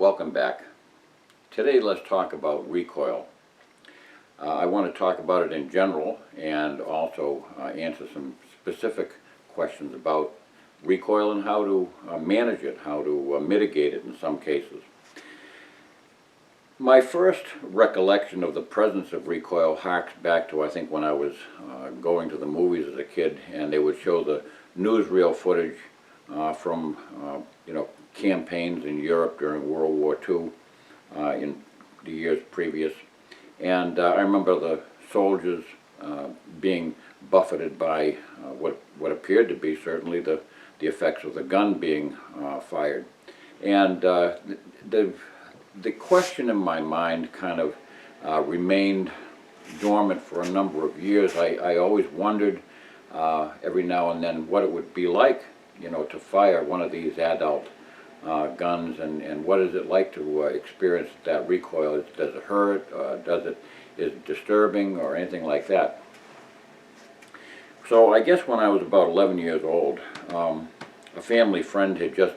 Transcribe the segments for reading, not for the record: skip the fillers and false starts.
Welcome back. Today let's talk about recoil. I want to talk about it in general and also answer some specific questions about recoil and how to manage it, how to mitigate it in some cases. My first recollection of the presence of recoil harks back to, I think, when I was going to the movies as a kid, and they would show the newsreel footage from campaigns in Europe during World War II in the years previous. And I remember the soldiers being buffeted by what appeared to be certainly the effects of the gun being fired. And the question in my mind kind of remained dormant for a number of years. I always wondered every now and then what it would be like, to fire one of these adult guns, and what is it like to experience that recoil? Does it hurt? Is it disturbing or anything like that? So I guess when I was about 11 years old, a family friend had just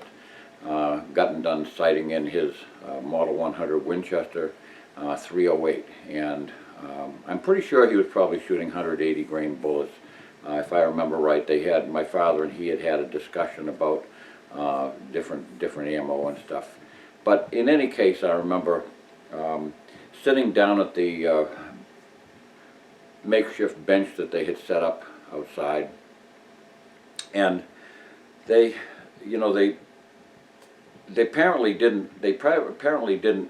gotten done sighting in his Model 100 Winchester 308, and I'm pretty sure he was probably shooting 180 grain bullets. If I remember right, my father and he had a discussion about different ammo and stuff. But in any case, I remember sitting down at the makeshift bench that they had set up outside, and they apparently didn't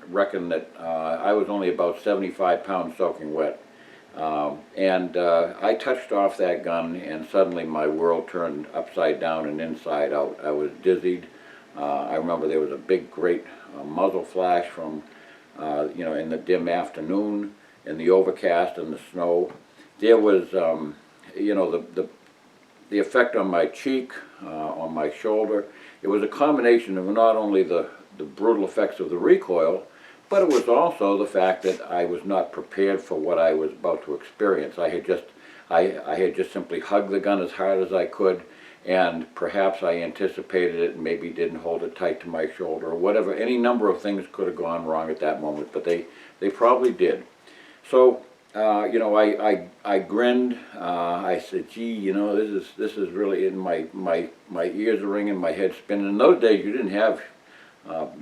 reckon that I was only about 75 pounds soaking wet. I touched off that gun, and suddenly my world turned upside down and inside out. I was dizzied. I remember there was a big, great muzzle flash from, in the dim afternoon, in the overcast and the snow. There was, the effect on my cheek, on my shoulder. It was a combination of not only the brutal effects of the recoil, but it was also the fact that I was not prepared for what I was about to experience. I had just simply hugged the gun as hard as I could, and perhaps I anticipated it and maybe didn't hold it tight to my shoulder or whatever. Any number of things could have gone wrong at that moment, but they probably did. So I grinned. I said, "Gee, this is really," in my ears are ringing, my head spinning. In those days, you didn't have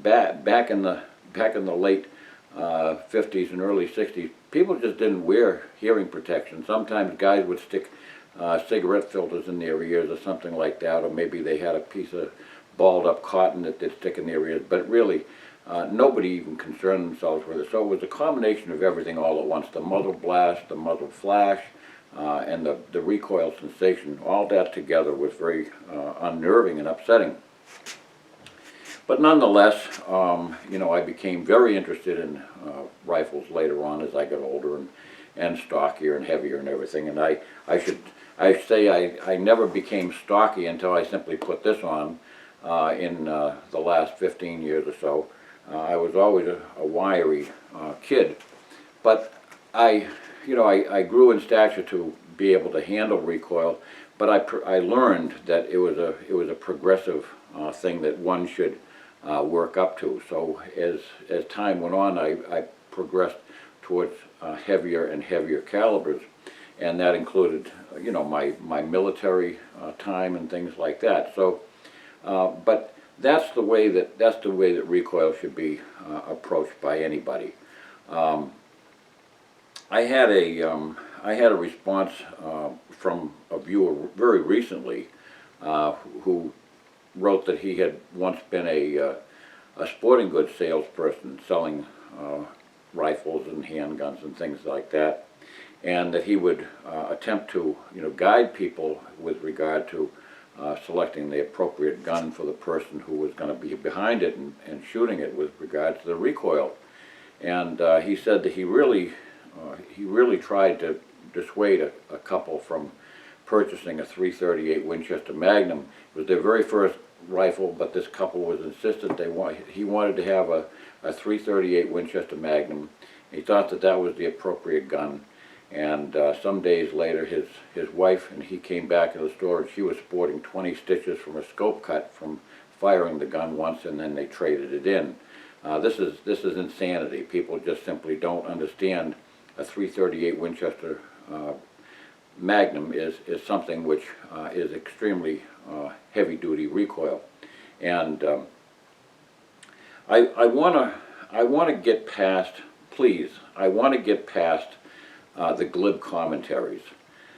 back in the late 50s and early 60s, people just didn't wear hearing protection. Sometimes guys would stick cigarette filters in their ears or something like that, or maybe they had a piece of balled up cotton that they'd stick in their ears, but really nobody even concerned themselves with it. So it was a combination of everything all at once: the muzzle blast, the muzzle flash, and the recoil sensation. All that together was very unnerving and upsetting. But nonetheless, I became very interested in rifles later on as I got older and stockier and heavier and everything. And I say I never became stocky until I simply put this on in the last 15 years or so. I was always a wiry kid, but I grew in stature to be able to handle recoil. But I learned that it was a progressive thing that one should work up to. So as time went on, I progressed towards heavier and heavier calibers, and that included my military time and things like that. So, but that's the way that recoil should be approached by anybody. I had a response from a viewer very recently who wrote that he had once been a sporting goods salesperson selling rifles and handguns and things like that, and that he would attempt to guide people with regard to selecting the appropriate gun for the person who was going to be behind it and shooting it with regard to the recoil. And he said that he really tried to dissuade a couple from purchasing a .338 Winchester Magnum. It was their very first rifle, but this couple was insistent he wanted to have a .338 Winchester Magnum. He thought that was the appropriate gun. And some days later, his wife and he came back to the store, and she was sporting 20 stitches from a scope cut from firing the gun once, and then they traded it in. This is insanity. People just simply don't understand a .338 Winchester Magnum is something which is extremely heavy-duty recoil, and I want to get past, please. I want to get past the glib commentaries.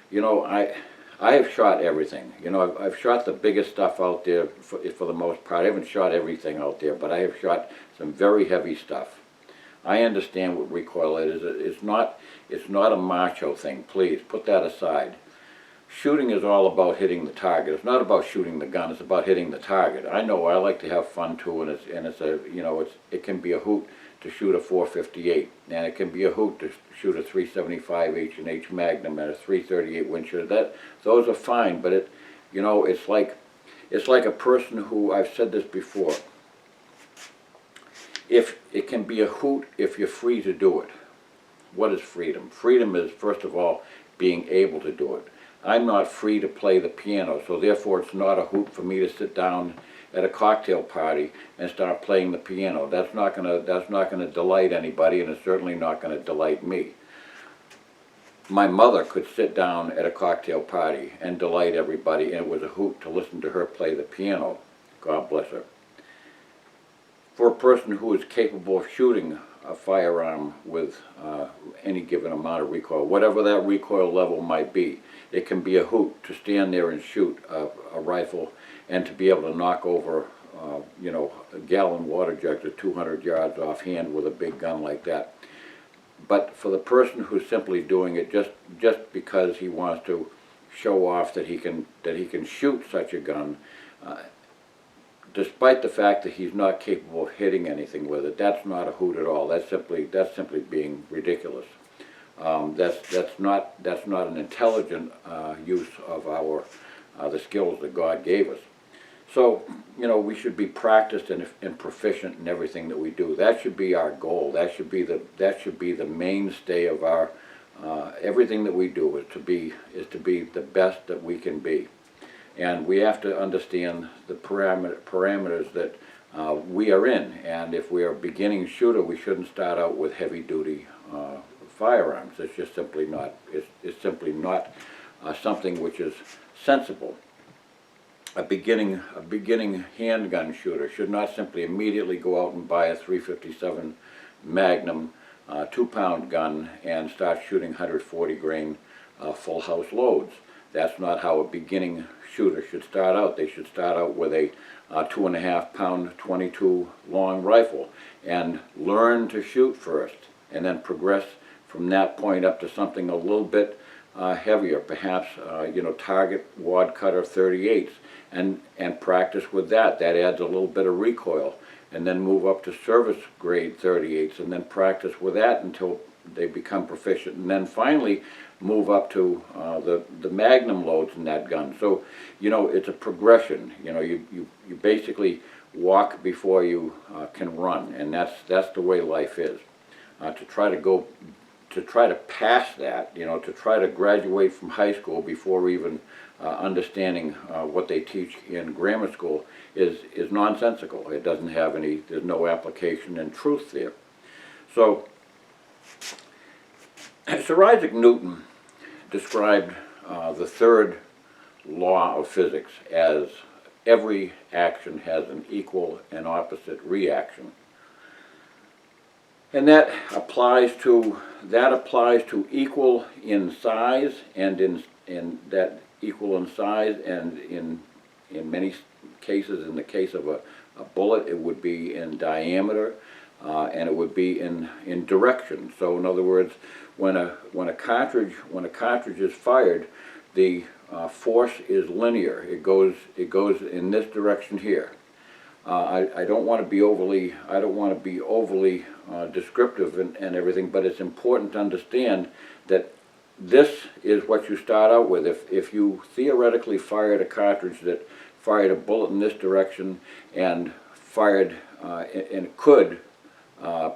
You know, I have shot everything. You know, I've shot the biggest stuff out there for the most part. I haven't shot everything out there, but I have shot some very heavy stuff. I understand what recoil is. It's not a macho thing. Please put that aside. Shooting is all about hitting the target. It's not about shooting the gun. It's about hitting the target. I know I like to have fun too, and it can be a hoot to shoot a .458, and it can be a hoot to shoot a .375 H&H Magnum and a .338 Winchester. Those are fine, but it's like a person who, I've said this before. If it can be a hoot if you're free to do it. What is freedom? Freedom is, first of all, being able to do it. I'm not free to play the piano, so therefore it's not a hoot for me to sit down at a cocktail party and start playing the piano. That's not gonna delight anybody, and it's certainly not gonna delight me. My mother could sit down at a cocktail party and delight everybody, and it was a hoot to listen to her play the piano. God bless her. For a person who is capable of shooting a firearm with any given amount of recoil, whatever that recoil level might be, it can be a hoot to stand there and shoot a rifle and to be able to knock over a gallon water jugs at 200 yards offhand with a big gun like that. But for the person who's simply doing it just because he wants to show off that he can shoot such a gun, despite the fact that he's not capable of hitting anything with it, that's not a hoot at all. That's simply being ridiculous. That's not an intelligent use of the skills that God gave us. So, we should be practiced and proficient in everything that we do. That should be our goal. That should be the mainstay of our everything that we do is to be the best that we can be. And we have to understand the parameters that we are in. And if we are a beginning shooter, we shouldn't start out with heavy-duty firearms. It's just simply not. It's simply not something which is sensible. A beginning handgun shooter should not simply immediately go out and buy a .357 Magnum 2-pound gun and start shooting 140 grain full house loads. That's not how a beginning shooter should start out. They should start out with a 2.5-pound 22 long rifle and learn to shoot first, and then progress from that point up to something a little bit heavier, perhaps target wad cutter 38s, and practice with that. That adds a little bit of recoil, and then move up to service grade 38s, and then practice with that until they become proficient, and then finally move up to the magnum loads in that gun. So, it's a progression. You basically walk before you can run, and that's the way life is. To try to pass that, to try to graduate from high school before even understanding what they teach in grammar school is nonsensical. It doesn't have there's no application and truth there. So, Sir Isaac Newton described the third law of physics as every action has an equal and opposite reaction. And that applies to equal in size, and in that equal in size, and in many cases, in the case of a bullet, it would be in diameter, and it would be in direction. So in other words, when a cartridge is fired, the force is linear. It goes in this direction here. I don't want to be overly descriptive and everything, but it's important to understand that this is what you start out with. If you theoretically fired a cartridge that fired a bullet in this direction and fired and could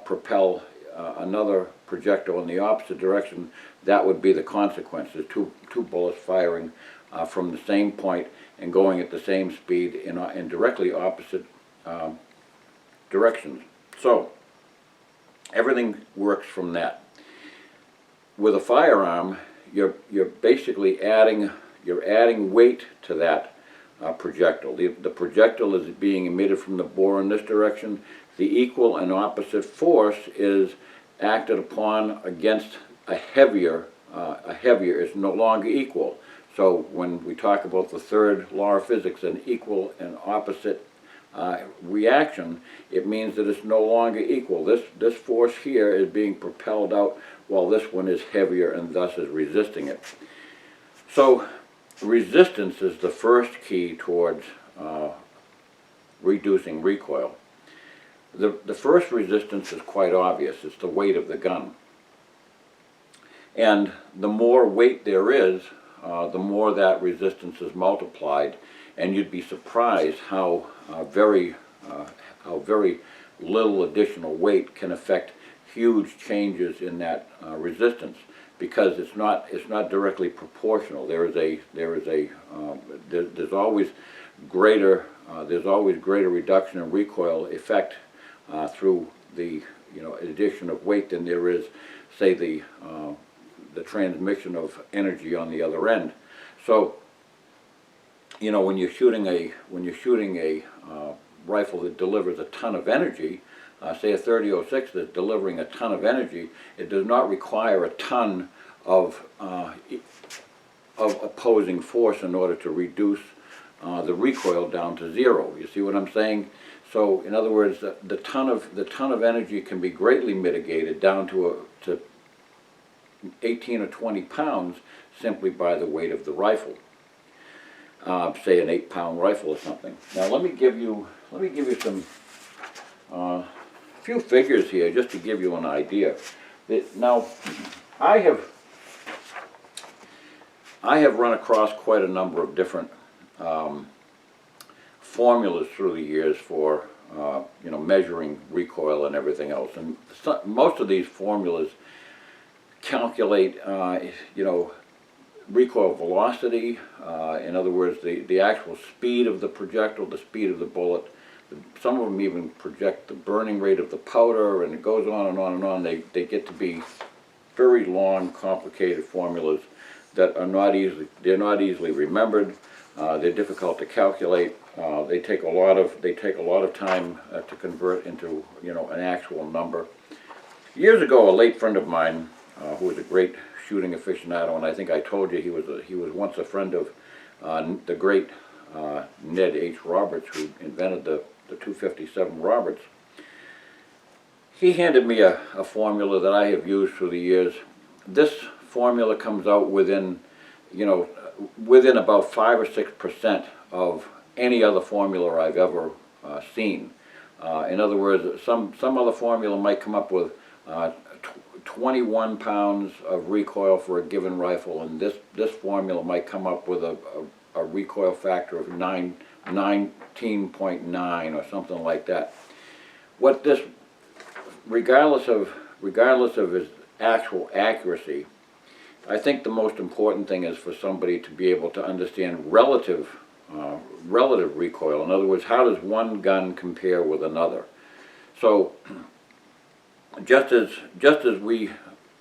propel another projectile in the opposite direction, that would be the consequences. Two bullets firing from the same point and going at the same speed in directly opposite directions. So everything works from that. With a firearm, you're basically adding weight to that projectile. The projectile is being emitted from the bore in this direction. The equal and opposite force is acted upon against a heavier is no longer equal. So when we talk about the third law of physics, an equal and opposite reaction, it means that it's no longer equal. This force here is being propelled out while this one is heavier and thus is resisting it. So resistance is the first key towards reducing recoil. The first resistance is quite obvious. It's the weight of the gun. And the more weight there is, the more that resistance is multiplied, and you'd be surprised how very little additional weight can affect huge changes in that resistance, because it's not directly proportional. There's always greater reduction in recoil effect through the addition of weight than there is, say, the transmission of energy on the other end. So, when you're shooting a rifle that delivers a ton of energy, say a 30-06 that's delivering a ton of energy, it does not require a ton of opposing force in order to reduce the recoil down to zero. You see what I'm saying? So, in other words, the ton of energy can be greatly mitigated down to 18 or 20 pounds simply by the weight of the rifle. Say an 8-pound rifle or something. Now let me give you some few figures here just to give you an idea. Now I have run across quite a number of different formulas through the years for measuring recoil and everything else, and most of these formulas calculate recoil velocity, in other words, the actual speed of the projectile, the speed of the bullet. Some of them even project the burning rate of the powder, and it goes on and on and on. They get to be very long, complicated formulas that are not easily remembered. They're difficult to calculate. They take a lot of time to convert into an actual number. Years ago, a late friend of mine, who was a great shooting aficionado, and I think I told you he was once a friend of the great Ned H. Roberts, who invented the 257 Roberts. He handed me a formula that I have used through the years. This formula comes out within about 5 or 6% of any other formula I've ever seen. In other words, some other formula might come up with 21 pounds of recoil for a given rifle, and this formula might come up with a recoil factor of 19.9 or something like that. What this, regardless of its actual accuracy, I think the most important thing is for somebody to be able to understand relative recoil. In other words, how does one gun compare with another? So just as we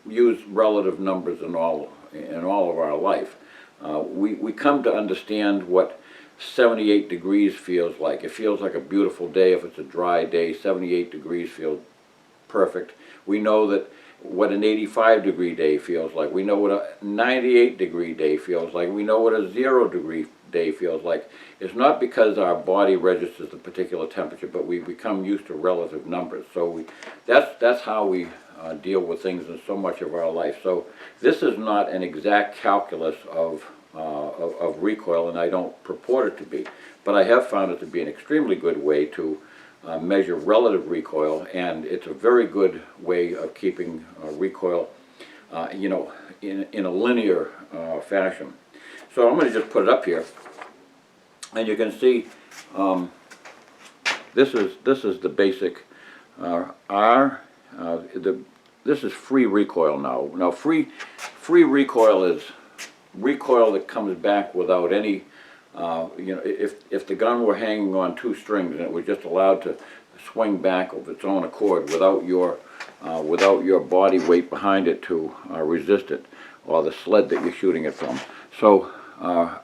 use relative numbers in all of our life, we come to understand what 78 degrees feels like. It feels like a beautiful day. If it's a dry day, 78 degrees feels perfect. We know that what an 85-degree day feels like. We know what a 98-degree day feels like. We know what a 0-degree day feels like. It's not because our body registers a particular temperature, but we become used to relative numbers. So that's how we deal with things in so much of our life. So this is not an exact calculus of recoil, and I don't purport it to be, but I have found it to be an extremely good way to measure relative recoil, and it's a very good way of keeping recoil, in a linear fashion. So I'm going to just put it up here, and you can see this is the basic this is free recoil now. Now free recoil is recoil that comes back without any, if the gun were hanging on two strings and it was just allowed to swing back of its own accord without your body weight behind it to resist it, or the sled that you're shooting it from. So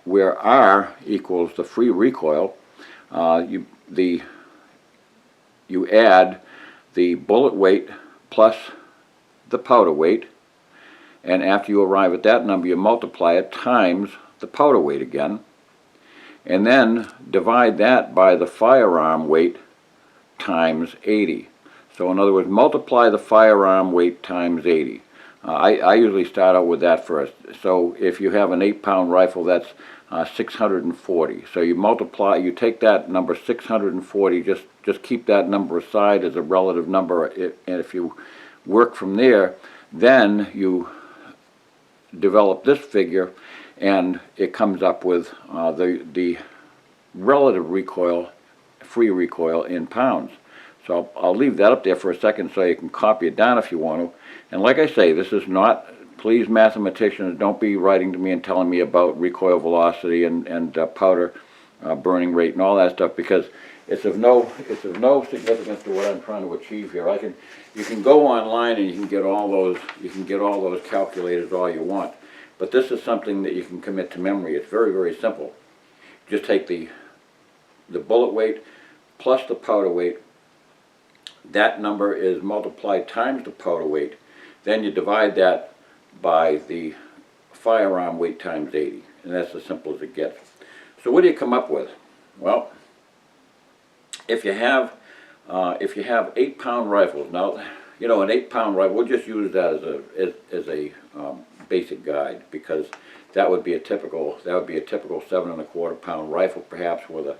where R equals the free recoil, you add the bullet weight plus the powder weight, and after you arrive at that number, you multiply it times the powder weight again, and then divide that by the firearm weight times 80. So in other words, multiply the firearm weight times 80. I usually start out with that first. So if you have an 8-pound rifle, that's 640. So you multiply, you take that number 640, just keep that number aside as a relative number, and if you work from there, then you develop this figure, and it comes up with the relative recoil, free recoil in pounds. So I'll leave that up there for a second so you can copy it down if you want to. And like I say, this is not, please mathematicians, don't be writing to me and telling me about recoil velocity and powder burning rate and all that stuff, because it's of no significance to what I'm trying to achieve here. You can go online and you can get all those calculators all you want, but this is something that you can commit to memory. It's very, very simple. Just take the bullet weight plus the powder weight. That number is multiplied times the powder weight. Then you divide that by the firearm weight times 80, and that's as simple as it gets. So what do you come up with? Well, if you have 8-pound rifles, now you know an 8-pound rifle, we'll just use that as a basic guide, because that would be a typical 7¼ pound rifle, perhaps with a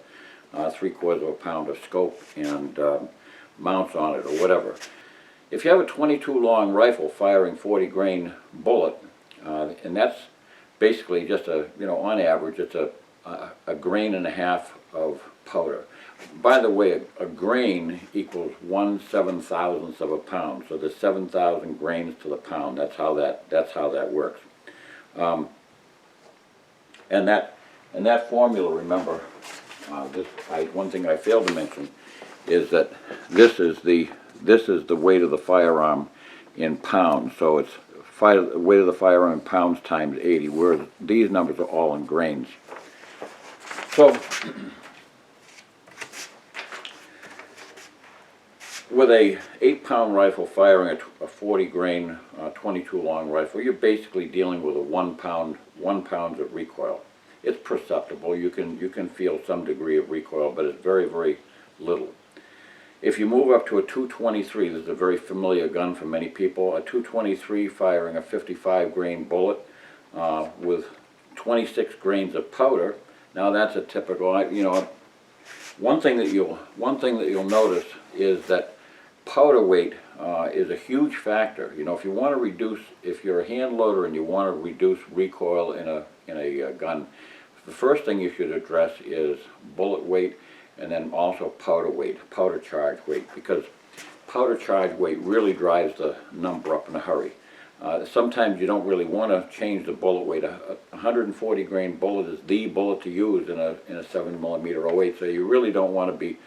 3/4 pound of scope and mounts on it or whatever. If you have a 22 long rifle firing 40 grain bullet, and that's basically just on average, it's a grain and a half of powder. By the way, a grain equals 1/7,000th of a pound, so there's 7,000 grains to the pound. That's how that works. And that formula, remember, one thing I failed to mention is that this is the weight of the firearm in pounds. So it's weight of the firearm in pounds times 80, whereas these numbers are all in grains. So with a 8-pound rifle firing a 40 grain 22 long rifle, you're basically dealing with a 1 pound of recoil. It's perceptible. You can feel some degree of recoil, but it's very, very little. If you move up to a 223, this is a very familiar gun for many people. A 223 firing a 55 grain bullet with 26 grains of powder. Now that's a typical. One thing that you'll notice is that powder weight is a huge factor. If you want to reduce, if you're a hand loader and you want to reduce recoil in a gun, the first thing you should address is bullet weight, and then also powder weight, powder charge weight, because powder charge weight really drives the number up in a hurry. Sometimes you don't really want to change the bullet weight. A 140 grain bullet is the bullet to use in a 7mm 08, so you really don't want to be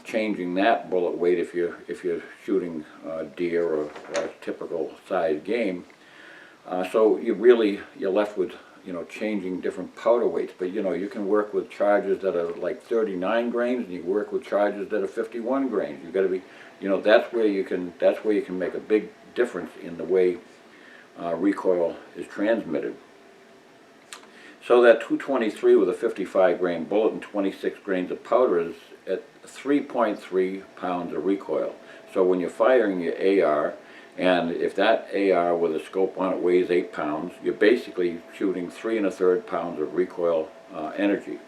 changing that bullet weight if you're shooting deer or a typical size game. So you're left with changing different powder weights, but you can work with charges that are like 39 grains, and you work with charges that are 51 grains. You've got to be, that's where you can make a big difference in the way recoil is transmitted. So that 223 with a 55 grain bullet and 26 grains of powder is at 3.3 pounds of recoil. So when you're firing your AR, and if that AR with a scope on it weighs 8 pounds, you're basically shooting 3 1/3 pounds of recoil energy,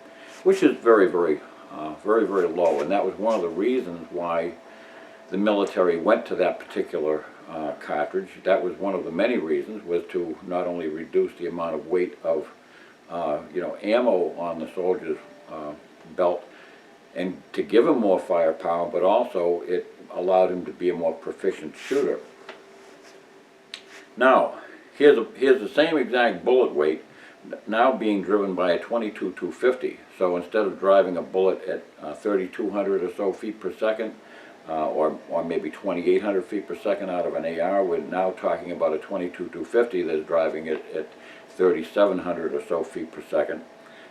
which is very, very, very, very low. And that was one of the reasons why the military went to that particular cartridge. That was one of the many reasons, was to not only reduce the amount of weight of ammo on the soldier's belt and to give him more firepower, but also it allowed him to be a more proficient shooter. Now, here's the same exact bullet weight, now being driven by a 22-250. So instead of driving a bullet at 3,200 or so feet per second, or maybe 2,800 feet per second out of an AR, we're now talking about a 22-250 that's driving it at 3,700 or so feet per second.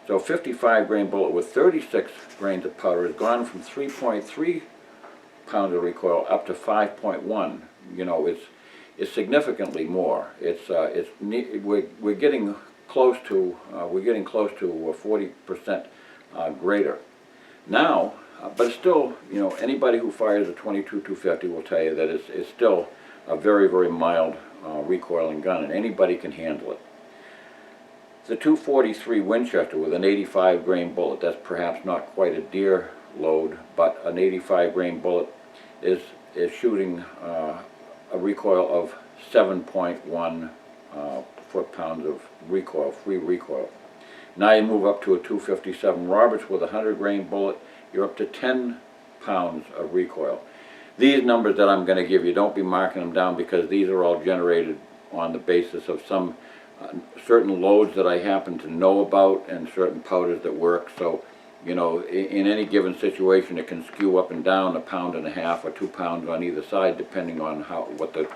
So a 55 grain bullet with 36 grains of powder has gone from 3.3 pounds of recoil up to 5.1. You know, it's significantly more. We're getting close to 40% greater now. But still, you know, anybody who fires a 22-250 will tell you that it's still a very, very mild recoiling gun, and anybody can handle it. The 243 Winchester with an 85 grain bullet, that's perhaps not quite a deer load, but an 85 grain bullet is shooting a recoil of 7.1 foot-pounds of recoil, free recoil. Now you move up to a 257 Roberts with a 100 grain bullet, you're up to 10 pounds of recoil. These numbers that I'm going to give you, don't be marking them down, because these are all generated on the basis of some certain loads that I happen to know about and certain powders that work. So, you know, in any given situation it can skew up and down a pound and a half or 2 pounds on either side, depending on what the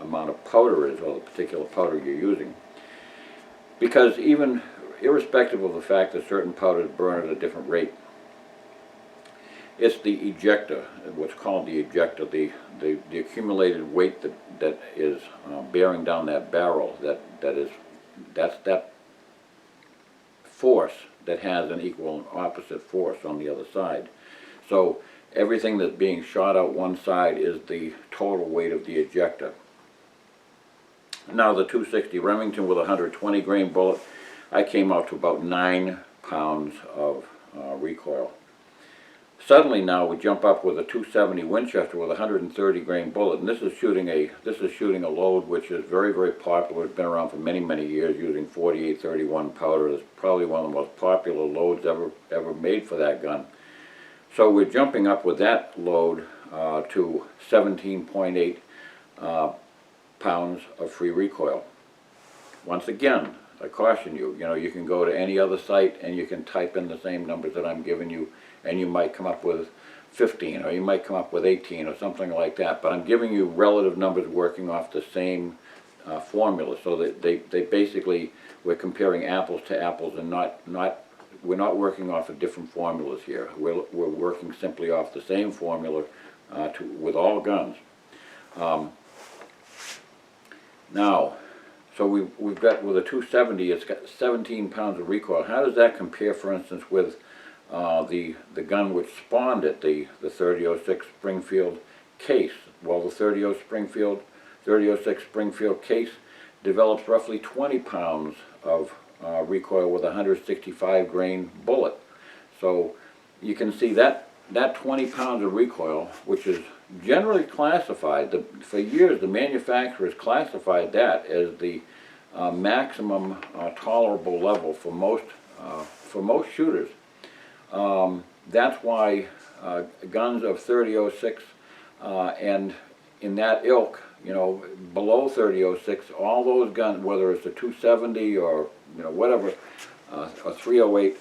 amount of powder is, or the particular powder you're using. Because even irrespective of the fact that certain powders burn at a different rate, it's the ejector, what's called the ejector, the accumulated weight that is bearing down that barrel, that's that force that has an equal and opposite force on the other side. So everything that's being shot out one side is the total weight of the ejector. Now the 260 Remington with a 120 grain bullet, I came out to about 9 pounds of recoil. Suddenly now we jump up with a 270 Winchester with a 130 grain bullet, and this is shooting a load which is very, very popular. It's been around for many, many years, using 48-31 powder. It's probably one of the most popular loads ever made for that gun. So we're jumping up with that load to 17.8 pounds of free recoil. Once again, I caution you, you know, you can go to any other site and you can type in the same numbers that I'm giving you, and you might come up with 15, or you might come up with 18 or something like that. But I'm giving you relative numbers working off the same formula, so that they basically, we're comparing apples to apples, and we're not working off of different formulas here. We're working simply off the same formula with all guns. Now, so we've got, with a 270, it's got 17 pounds of recoil. How does that compare, for instance, with the gun which spawned it, the 3006 Springfield case? Well, the 3006 Springfield case develops roughly 20 pounds of recoil with a 165 grain bullet. So you can see that 20 pounds of recoil, which is generally classified, for years the manufacturers classified that as the maximum tolerable level for most shooters. That's why guns of 3006 and in that ilk, you know, below 3006, all those guns, whether it's a 270 or, you know, whatever, a 308,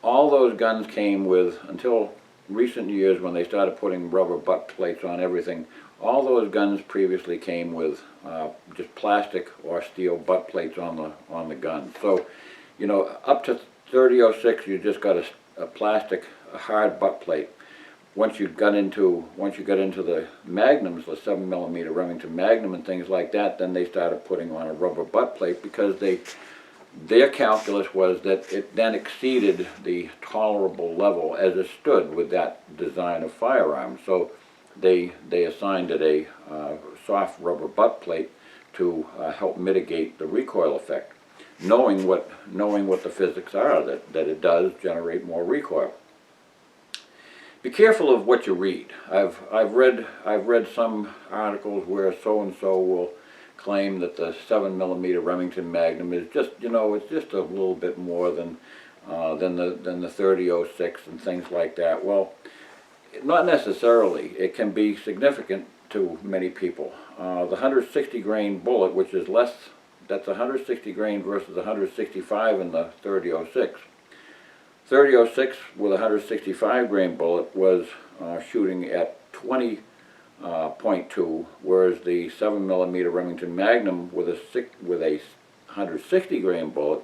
all those guns came with, until recent years when they started putting rubber butt plates on everything, all those guns previously came with just plastic or steel butt plates on the gun. So, you know, up to 3006, you just got a plastic, a hard butt plate. Once you got into the Magnums, the 7mm Remington Magnum and things like that, then they started putting on a rubber butt plate, because their calculus was that it then exceeded the tolerable level as it stood with that design of firearms. So they assigned it a soft rubber butt plate to help mitigate the recoil effect, knowing what the physics are, that it does generate more recoil. Be careful of what you read. I've read some articles where so and so will claim that the 7mm Remington Magnum is just, you know, it's just a little bit more than the 3006 and things like that. Well, not necessarily. It can be significant to many people. The 160 grain bullet, which is less That's 160 grain versus 165 in the 30-06. 30-06 with a 165 grain bullet was shooting at 20.2, whereas the 7mm Remington Magnum with a 160 grain bullet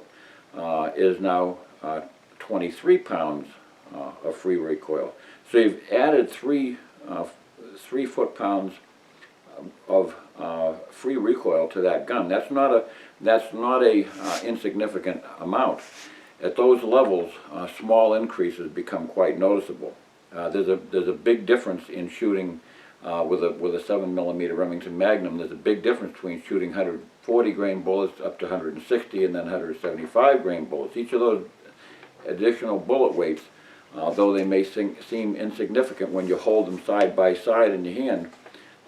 is now 23 pounds of free recoil. So you've added 3 foot-pounds of free recoil to that gun. That's not a insignificant amount. At those levels, small increases become quite noticeable. There's a big difference in shooting with a 7mm Remington Magnum. There's a big difference between shooting 140 grain bullets up to 160 and then 175 grain bullets. Each of those additional bullet weights, though they may seem insignificant when you hold them side by side in your hand,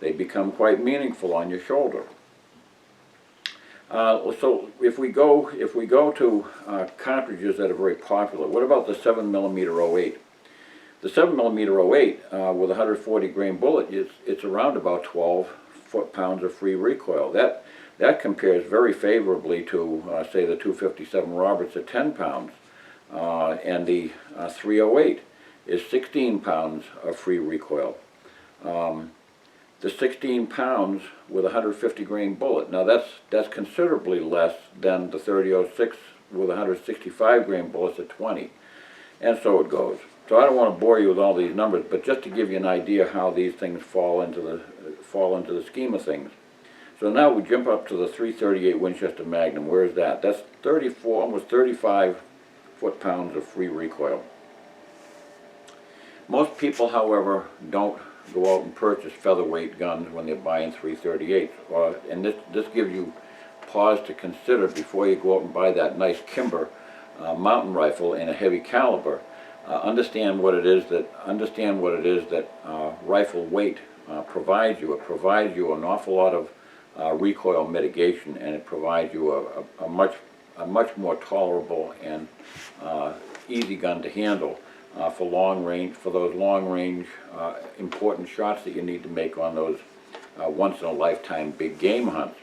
they become quite meaningful on your shoulder. So if we go to cartridges that are very popular, what about the 7mm 08? The 7mm 08 with a 140 grain bullet, it's around about 12 foot-pounds of free recoil. That compares very favorably to say the 257 Roberts at 10 pounds, and the 308 is 16 pounds of free recoil. The 16 pounds with a 150 grain bullet. Now that's considerably less than the 30-06 with 165 grain bullets at 20, and so it goes. So I don't want to bore you with all these numbers, but just to give you an idea how these things fall into the scheme of things. So now we jump up to the 338 Winchester Magnum. Where is that? That's 34, almost 35 foot-pounds of free recoil. Most people, however, don't go out and purchase featherweight guns when they're buying 338s. And this gives you pause to consider before you go out and buy that nice Kimber mountain rifle in a heavy caliber. Understand what it is that rifle weight provides you. It provides you an awful lot of recoil mitigation, and it provides you a much more tolerable and easy gun to handle for those long range important shots that you need to make on those once in a lifetime big game hunts.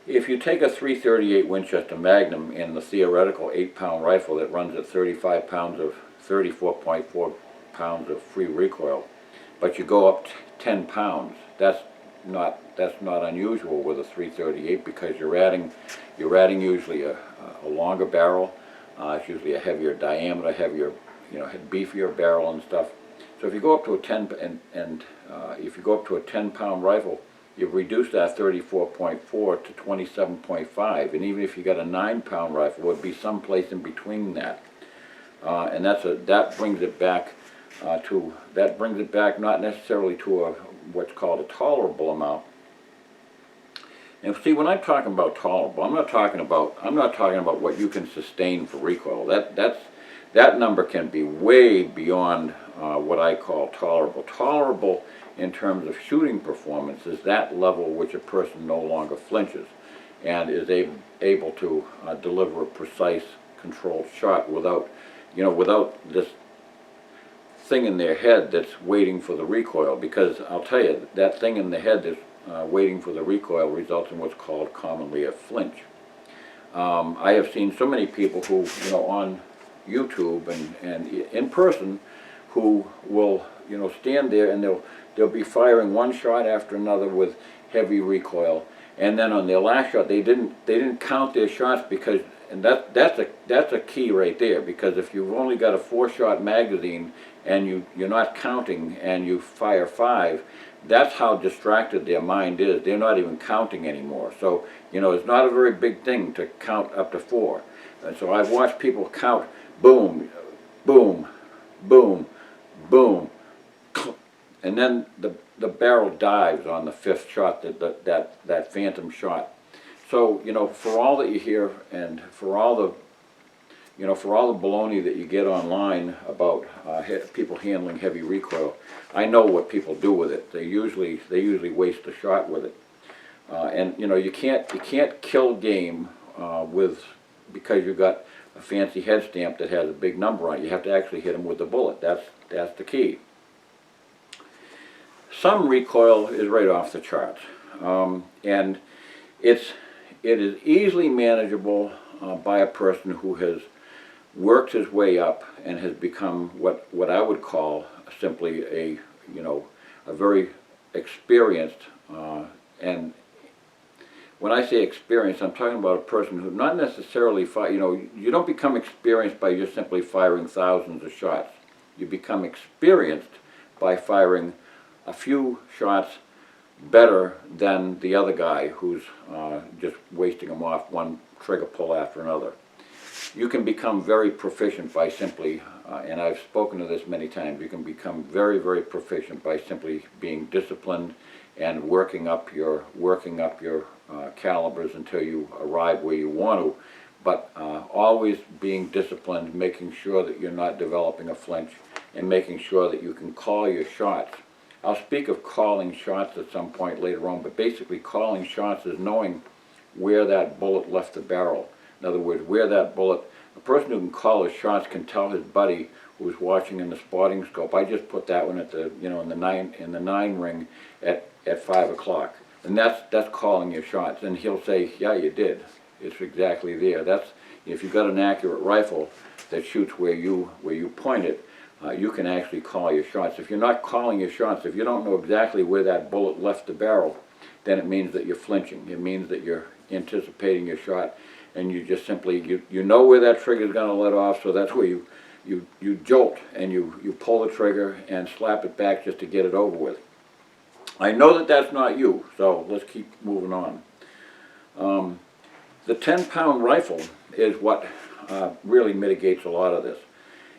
If you take a 338 Winchester Magnum in the theoretical 8-pound rifle that runs at 34.4 pounds of free recoil, but you go up 10 pounds, that's not unusual with a 338, because you're adding usually a longer barrel. It's usually a heavier diameter, heavier, beefier barrel and stuff. So if you go up to a 10-pound rifle, you've reduced that 34.4 to 27.5, and even if you got a 9-pound rifle, it would be someplace in between that. And that brings it back not necessarily to what's called a tolerable amount. And see, when I'm talking about tolerable, I'm not talking about what you can sustain for recoil. That number can be way beyond what I call tolerable. Tolerable in terms of shooting performance is that level which a person no longer flinches and is able to deliver a precise, controlled shot without this thing in their head that's waiting for the recoil. Because I'll tell you, that thing in the head that's waiting for the recoil results in what's called commonly a flinch. I have seen so many people who, on YouTube and in person, who will, stand there and they'll be firing one shot after another with heavy recoil, and then on their last shot they didn't count their shots, because, and that's a key right there, because if you've only got a 4-shot magazine and you're not counting and you fire 5, that's how distracted their mind is. They're not even counting anymore. So it's not a very big thing to count up to 4. And so I've watched people count boom, boom, boom, boom, and then the barrel dives on the 5th shot, that phantom shot. So for all that you hear, and for all the baloney that you get online about people handling heavy recoil, I know what people do with it. They usually waste a shot with it, and you can't kill game because you got a fancy head stamp that has a big number on it. You have to actually hit them with the bullet. That's the key. Some recoil is right off the charts, and it's it is easily manageable by a person who has worked his way up and has become what I would call simply a very experienced, and when I say experienced, I'm talking about a person who not necessarily you don't become experienced by just simply firing thousands of shots. You become experienced by firing a few shots better than the other guy who's just wasting them off one trigger pull after another. You can become very proficient by simply, and I've spoken of this many times, you can become very, very proficient by simply being disciplined and working up your calibers until you arrive where you want to, but always being disciplined, making sure that you're not developing a flinch, and making sure that you can call your shots. I'll speak of calling shots at some point later on, but basically calling shots is knowing where that bullet left the barrel. In other words, where that bullet, a person who can call his shots can tell his buddy who's watching in the spotting scope, I just put that one at the, in the 9 ring at 5 o'clock. And that's calling your shots. And he'll say, yeah, you did. It's exactly there. That's, if you've got an accurate rifle that shoots where you point it, you can actually call your shots. If you're not calling your shots, if you don't know exactly where that bullet left the barrel, then it means that you're flinching. It means that you're anticipating your shot, and you just simply, you know where that trigger is going to let off, so that's where you jolt and you pull the trigger and slap it back just to get it over with. I know that that's not you, so let's keep moving on. The 10-pound rifle is what really mitigates a lot of this.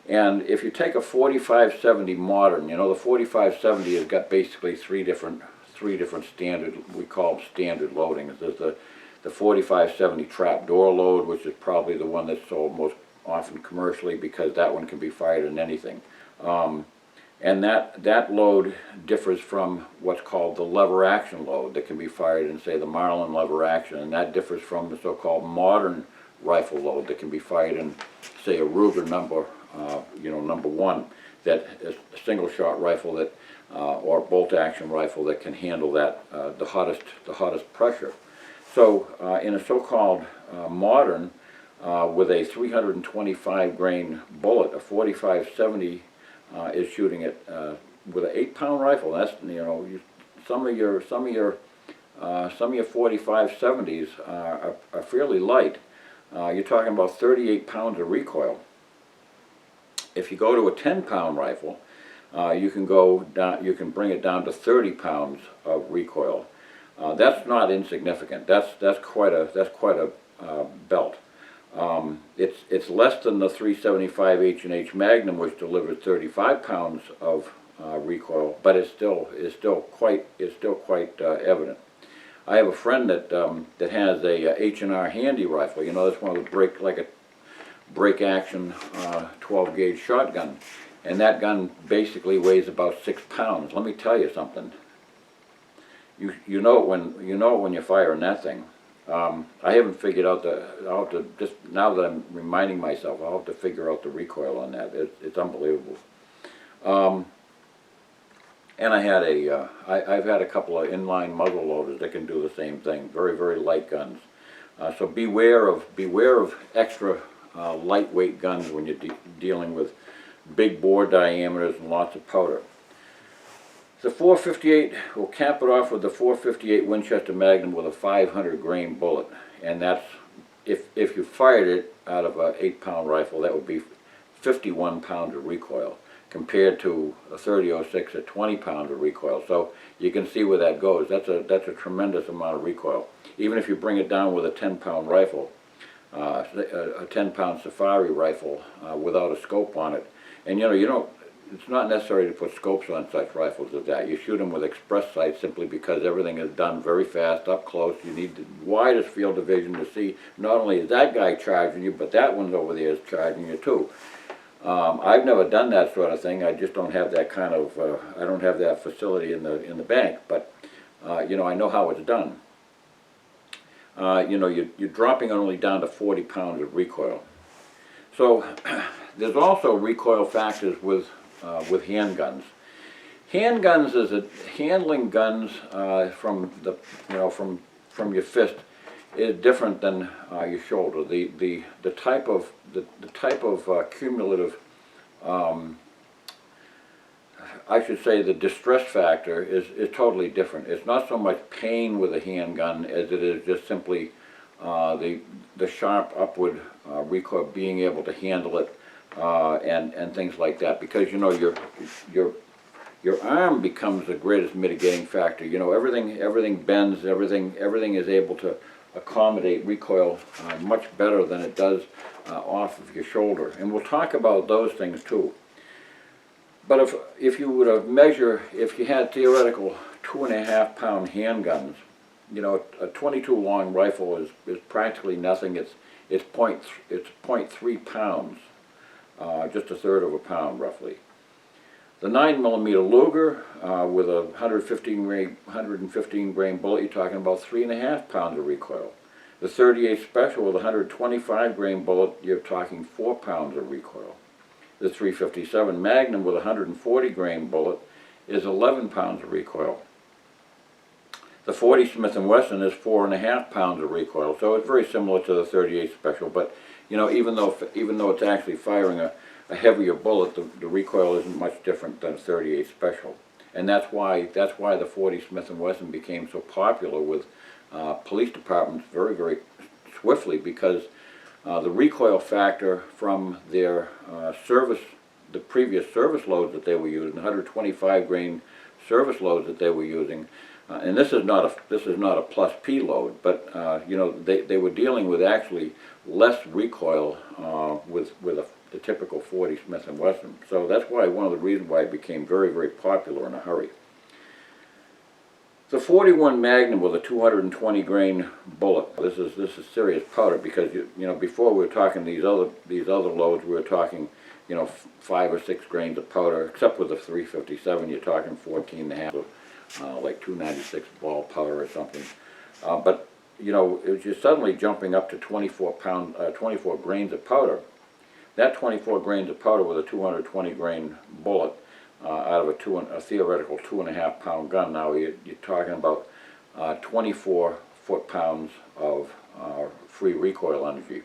And if you take a 45-70 modern, the 45-70 has got basically three different standard, we call them standard loadings. There's the 45-70 trapdoor load, which is probably the one that's sold most often commercially because that one can be fired in anything. And that load differs from what's called the lever action load that can be fired in, say, the Marlin lever action, and that differs from the so-called modern rifle load that can be fired in, say, a Ruger number 1, that is a single shot rifle that, or bolt action rifle that can handle that the hottest pressure. So in a so-called modern with a 325 grain bullet, a 45-70 is shooting it with an 8-pound rifle. That's some of your 45-70s are fairly light. You're talking about 38 pounds of recoil. If you go to a 10-pound rifle, you can bring it down to 30 pounds of recoil. That's not insignificant. That's quite a belt. It's less than the 375 H&H Magnum, which delivers 35 pounds of recoil, but it's still quite evident. I have a friend that has a H&R Handy rifle. That's one of the break action 12 gauge shotgun, and that gun basically weighs about 6 pounds. Let me tell you something. You know it when you're firing that thing. I haven't figured out I'll have to, just now that I'm reminding myself, I'll have to figure out the recoil on that. It's unbelievable. And I've had a couple of inline muzzle loaders that can do the same thing. Very, very light guns. So beware of extra lightweight guns when you're dealing with big bore diameters and lots of powder. The 458, we'll cap it off with the 458 Winchester Magnum with a 500 grain bullet, and that's, if you fired it out of an 8-pound rifle, that would be 51 pounds of recoil, compared to a 30-06 at 20 pounds of recoil. So you can see where that goes. That's a tremendous amount of recoil. Even if you bring it down with a 10-pound rifle, a 10-pound safari rifle without a scope on it, and it's not necessary to put scopes on such rifles as that. You shoot them with express sights simply because everything is done very fast, up close. You need the widest field of vision to see not only is that guy charging you, but that one over there is charging you too. I've never done that sort of thing. I just don't have that kind of, I don't have that facility in the bank, but I know how it's done. You're dropping only down to 40 pounds of recoil. So there's also recoil factors with handguns. Handguns handling guns from your fist is different than your shoulder. The type of cumulative, I should say, the distress factor is totally different. It's not so much pain with a handgun as it is just simply the sharp upward recoil, being able to handle it, and things like that. Because you know your arm becomes the greatest mitigating factor. You know, everything bends, everything is able to accommodate recoil much better than it does off of your shoulder. And we'll talk about those things too. But if you were to measure, if you had theoretical 2.5 pound handguns, you know, a 22 long rifle is practically nothing. It's 0.3 pounds, just a third of a pound roughly. The 9mm Luger with a 115 grain bullet, you're talking about 3.5 pounds of recoil. The 38 Special with a 125 grain bullet, you're talking 4 pounds of recoil. The 357 Magnum with a 140 grain bullet is 11 pounds of recoil. The 40 Smith & Wesson is 4.5 pounds of recoil, so it's very similar to the 38 Special. But you know, even though it's actually firing a heavier bullet, the recoil isn't much different than a 38 Special, and that's why the 40 Smith & Wesson became so popular with police departments very swiftly, because the recoil factor from their the previous service loads that they were using, 125 grain service loads that they were using, and this is not a plus P load, but you know, they were dealing with actually less recoil with the typical 40 Smith & Wesson. So that's why, one of the reasons why it became very popular in a hurry. The 41 Magnum with a 220 grain bullet. This is serious powder, because you know, before we were talking these other loads, we were talking, you know, 5 or 6 grains of powder. Except with the 357, you're talking 14.5, like 296 ball powder or something. But you know, you're suddenly jumping up to 24 grains of powder. That 24 grains of powder with a 220 grain bullet out of a theoretical 2.5 pound gun. Now you're talking about 24 foot-pounds of free recoil energy.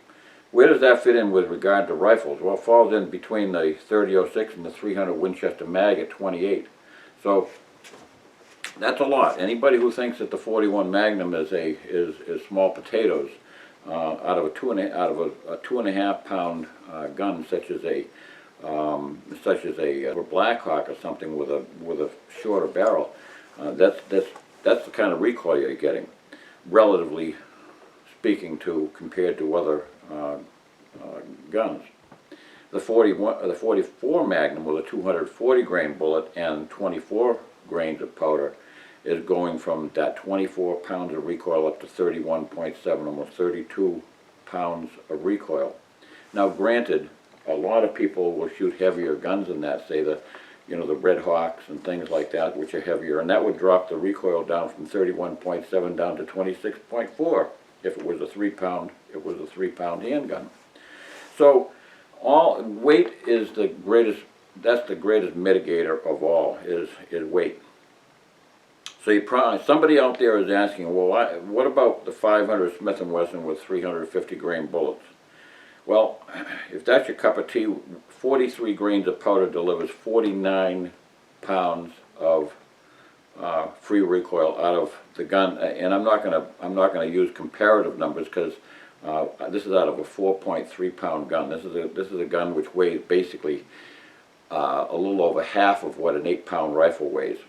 Where does that fit in with regard to rifles? Well, it falls in between the 30-06 and the 300 Winchester mag at 28. So that's a lot. Anybody who thinks that the 41 Magnum is small potatoes, out of a 2.5 pound gun, such as a Blackhawk or something with a shorter barrel, that's the kind of recoil you're getting, relatively speaking, compared to other guns. The 44 Magnum with a 240 grain bullet and 24 grains of powder is going from that 24 pounds of recoil up to 31.7, almost 32 pounds of recoil. Now, granted, a lot of people will shoot heavier guns than that, say the Red Hawks and things like that, which are heavier, and that would drop the recoil down from 31.7 down to 26.4 if it was a 3 pound handgun. So weight is the greatest. That's the greatest mitigator of all, is weight. So somebody out there is asking, well, what about the 500 Smith & Wesson with 350 grain bullets? Well, if that's your cup of tea, 43 grains of powder delivers 49 pounds of free recoil out of the gun. And I'm not gonna use comparative numbers, because this is out of a 4.3 pound gun. This is a gun which weighs basically a little over half of what an 8 pound rifle weighs.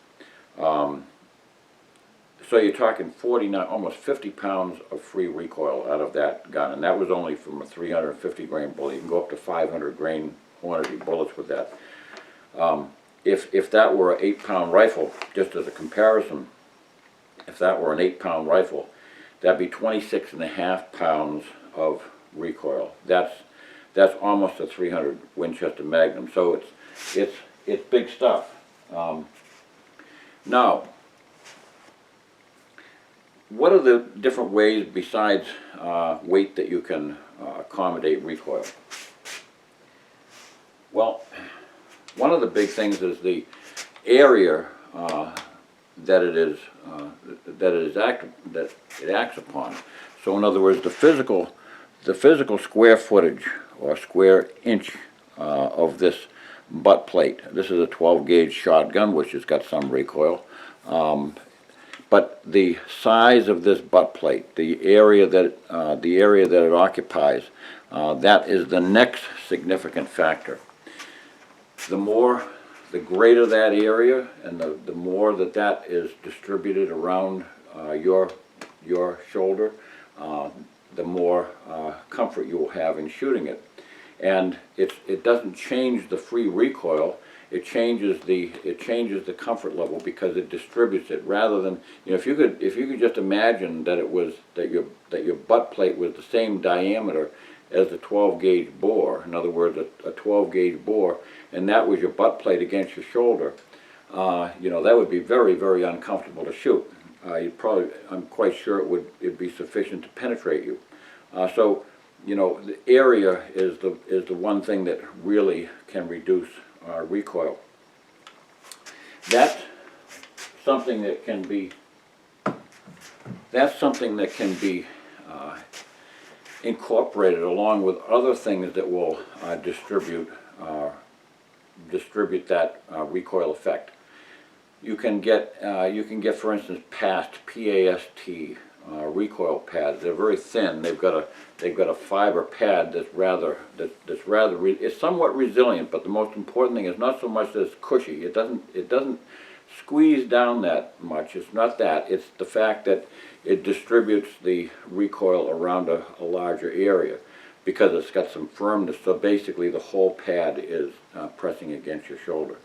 So you're talking 49, almost 50 pounds of free recoil out of that gun, and that was only from a 350 grain bullet. You can go up to 500 grain quantity bullets with that. If that were an 8 pound rifle, just as a comparison, if that were an 8 pound rifle, that'd be 26.5 pounds of recoil. That's almost a 300 Winchester Magnum. So it's big stuff. Now, what are the different ways besides weight that you can accommodate recoil? Well, one of the big things is the area that it acts upon. So in other words, the physical square footage or square inch of this butt plate. This is a 12 gauge shotgun, which has got some recoil. But the size of this butt plate, the area that it occupies, that is the next significant factor. The greater that area, and the more that is distributed around your shoulder, the more comfort you will have in shooting it. And it doesn't change the free recoil. It changes the comfort level because it distributes it, rather than, you know, if you could just imagine that your butt plate was the same diameter as the 12 gauge bore. In other words, a 12 gauge bore, and that was your butt plate against your shoulder. You know, that would be very, very uncomfortable to shoot. I'm quite sure it'd be sufficient to penetrate you. So, you know, the area is the one thing that really can reduce recoil. That's something that can be incorporated along with other things that will distribute that recoil effect. You can get, for instance, PAST recoil pads. They're very thin. They've got a fiber pad it's somewhat resilient, but the most important thing is not so much that it's cushy. It doesn't squeeze down that much. It's not that. It's the fact that it distributes the recoil around a larger area because it's got some firmness. So basically, the whole pad is pressing against your shoulder.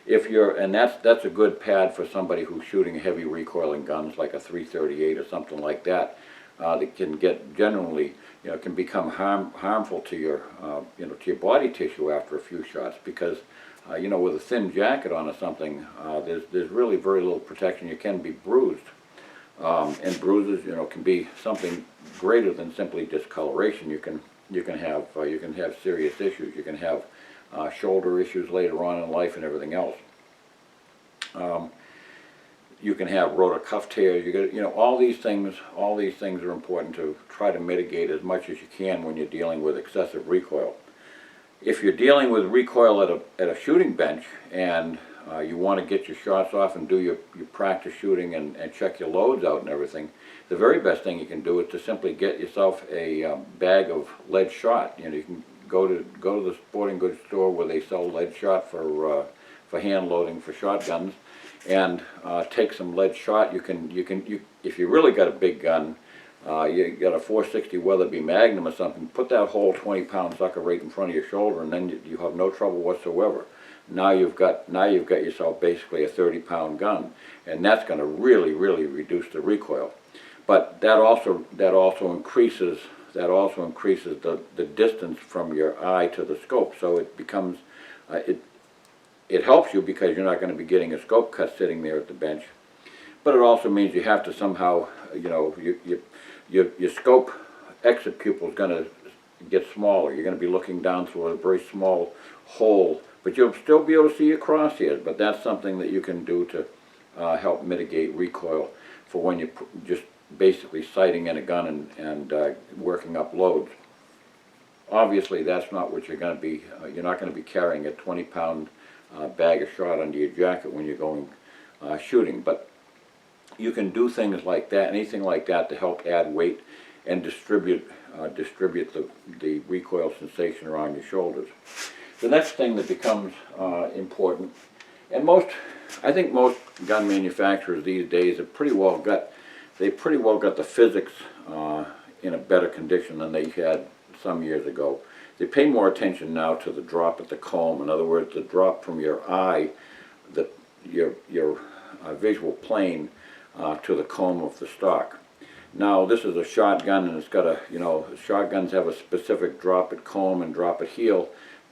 And that's a good pad for somebody who's shooting heavy recoiling guns like a 338 or something like that. That can get generally, you know, can become harmful to your, to your body tissue after a few shots because, you know, with a thin jacket on or something, there's really very little protection. You can be bruised, and bruises, you know, can be something greater than simply discoloration. You can have serious issues. You can have shoulder issues later on in life and everything else. You can have rotor cuff tears. You know, all these things are important to try to mitigate as much as you can when you're dealing with excessive recoil. If you're dealing with recoil at a shooting bench and you want to get your shots off and do your practice shooting and check your loads out and everything, the very best thing you can do is to simply get yourself a bag of lead shot. You know, you can go to the sporting goods store where they sell lead shot for hand loading for shotguns, and take some lead shot. You can if you really got a big gun, you got a 460 Weatherby Magnum or something, put that whole 20-pound sucker right in front of your shoulder, and then you have no trouble whatsoever. Now you've got yourself basically a 30-pound gun, and that's going to really reduce the recoil. But that also increases the distance from your eye to the scope. So it becomes it helps you because you're not going to be getting a scope cut sitting there at the bench. But it also means you have to somehow, you know, your scope exit pupil is going to get smaller. You're going to be looking down through a very small hole, but you'll still be able to see your crosshairs. But that's something that you can do to help mitigate recoil for when you're just basically sighting in a gun and working up loads. Obviously, that's not what you're going to be. You're not going to be carrying a 20-pound bag of shot under your jacket when you're going shooting. But you can do things like that, anything like that, to help add weight and distribute the recoil sensation around your shoulders. The next thing that becomes important, and I think most gun manufacturers these days have pretty well got the physics in a better condition than they had some years ago. They pay more attention now to the drop at the comb. In other words, the drop from your eye, your visual plane, to the comb of the stock. Now, this is a shotgun, and it's got a, you know, shotguns have a specific drop at comb and drop at heel,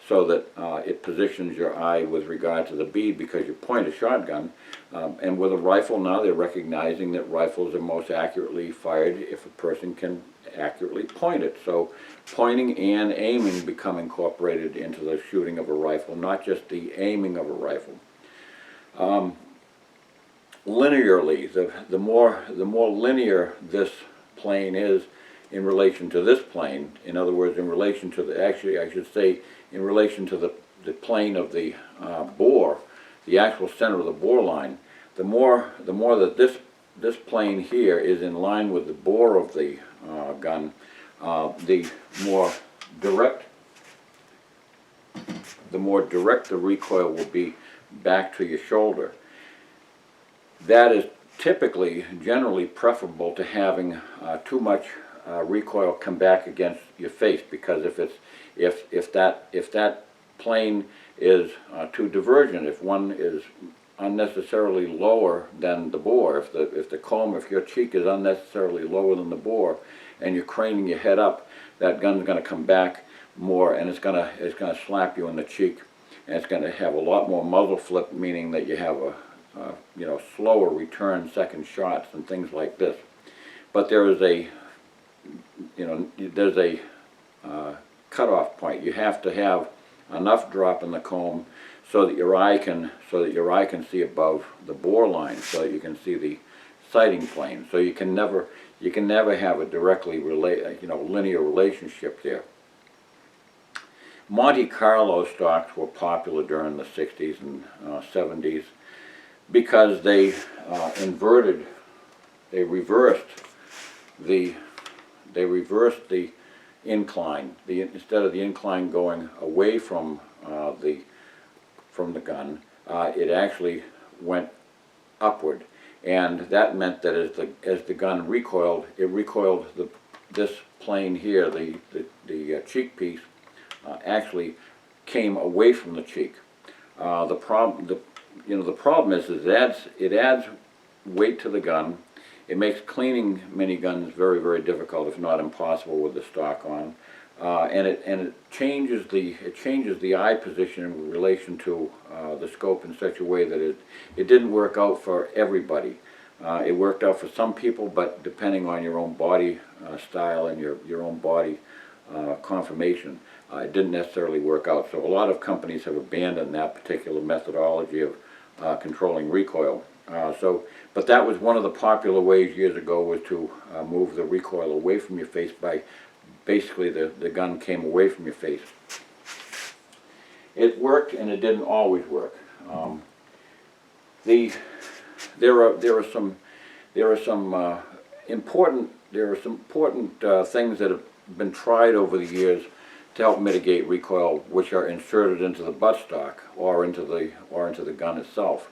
so that it positions your eye with regard to the bead because you point a shotgun. And with a rifle now, they're recognizing that rifles are most accurately fired if a person can accurately point it. So pointing and aiming become incorporated into the shooting of a rifle, not just the aiming of a rifle. linearly. The more linear this plane is in relation to this plane, in other words, in relation to the, actually I should say, in relation to the plane of the bore, the actual center of the bore line, the more that this plane here is in line with the bore of the gun, the more direct the recoil will be back to your shoulder. That is typically, generally preferable to having too much recoil come back against your face, because if that plane is too divergent, if one is unnecessarily lower than the bore, if your cheek is unnecessarily lower than the bore, and you're craning your head up, that gun's going to come back more, and it's going to slap you in the cheek, and it's going to have a lot more muzzle flip, meaning that you have a slower return second shots and things like this. But there is there's a cutoff point. You have to have enough drop in the comb so that your eye can see above the bore line, so that you can see the sighting plane. So you can never have a directly linear relationship there. Monte Carlo stocks were popular during the 60s and 70s because they reversed the incline. Instead of the incline going away from the gun, it actually went upward, and that meant that as the gun recoiled, this plane here, the cheek piece, actually came away from the cheek. The problem is it adds weight to the gun. It makes cleaning miniguns very, very difficult, if not impossible, with the stock on, and it changes the eye position in relation to the scope in such a way that it didn't work out for everybody. It worked out for some people, but depending on your own body style and your own body conformation, it didn't necessarily work out. So a lot of companies have abandoned that particular methodology of controlling recoil. But that was one of the popular ways years ago, was to move the recoil away from your face by basically the gun came away from your face. It worked, and it didn't always work. There are some important things that have been tried over the years to help mitigate recoil, which are inserted into the buttstock or into the gun itself.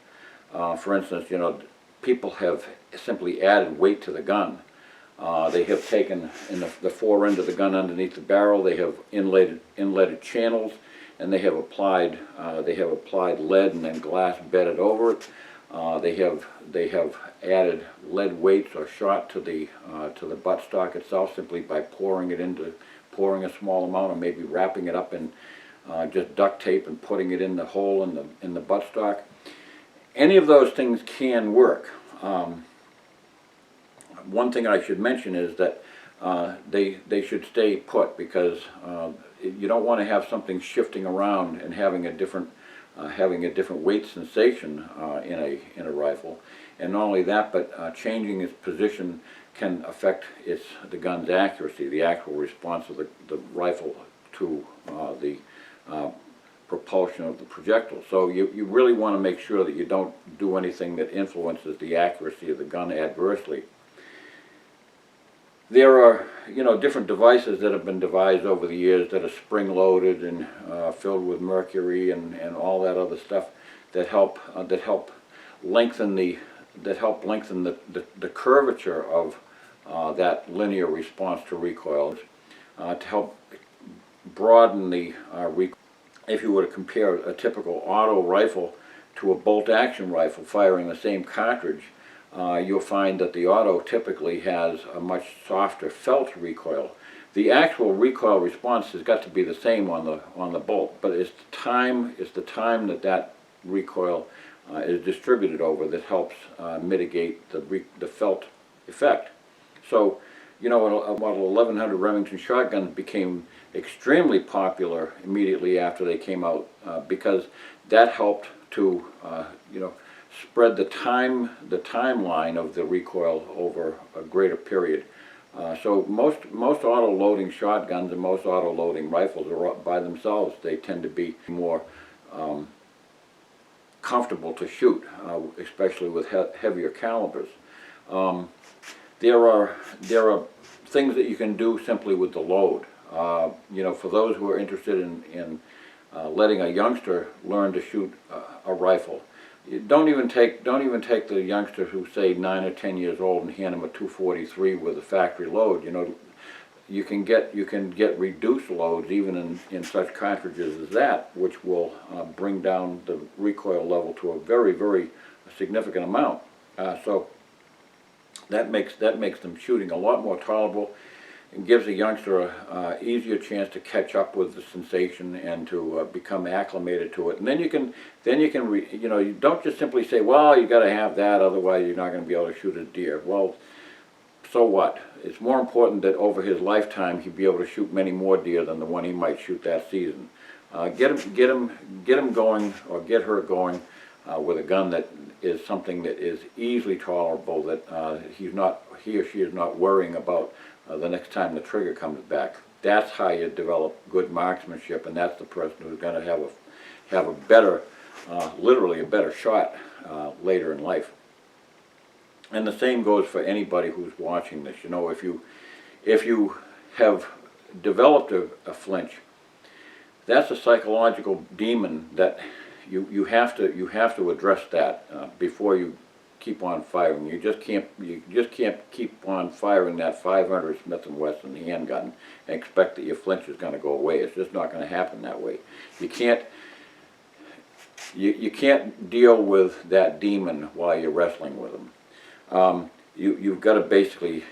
For instance, people have simply added weight to the gun. They have taken in the fore end of the gun underneath the barrel. They have inletted channels, and they have applied lead and then glass bedded over it. They have added lead weights or shot to the buttstock itself simply by pouring a small amount, or maybe wrapping it up in just duct tape and putting it in the hole in the buttstock. Any of those things can work. One thing I should mention is that they should stay put, because you don't want to have something shifting around and having a different weight sensation in a rifle. And not only that, but changing its position can affect the gun's accuracy, the actual response of the rifle to the propulsion of the projectile. So you really want to make sure that you don't do anything that influences the accuracy of the gun adversely. There are different devices that have been devised over the years that are spring-loaded and filled with mercury and all that other stuff that help lengthen the curvature of that linear response to recoil, to help broaden the recoil. If you were to compare a typical auto rifle to a bolt-action rifle firing the same cartridge, you'll find that the auto typically has a much softer felt recoil. The actual recoil response has got to be the same on the bolt, but it's the time that recoil is distributed over that helps mitigate the felt effect. So, about 1100 Remington shotguns became extremely popular immediately after they came out, because that helped to spread the timeline of the recoil over a greater period. So most auto-loading shotguns and most auto-loading rifles are by themselves. They tend to be more comfortable to shoot, especially with heavier calibers. There are things that you can do simply with the load. You know, for those who are interested in letting a youngster learn to shoot a rifle, don't even take the youngsters who say 9 or 10 years old and hand them a 243 with a factory load. You know, you can get reduced loads even in such cartridges as that, which will bring down the recoil level to a very significant amount. So that makes them shooting a lot more tolerable, and gives a youngster a easier chance to catch up with the sensation and to become acclimated to it. And then you can you know, you don't just simply say, well, you got to have that, otherwise you're not going to be able to shoot a deer. Well, so what? It's more important that over his lifetime he'd be able to shoot many more deer than the one he might shoot that season. Get him going, or get her going with a gun that is something that is easily tolerable, that he or she is not worrying about the next time the trigger comes back. That's how you develop good marksmanship, and that's the person who's going to have a better, literally a better shot later in life. And the same goes for anybody who's watching this. You know, if you have developed a flinch, that's a psychological demon that you have to address that before you keep on firing. You just can't keep on firing that 500 Smith & Wesson handgun and expect that your flinch is going to go away. It's just not going to happen that way. You can't deal with that demon while you're wrestling with him. You've got to basically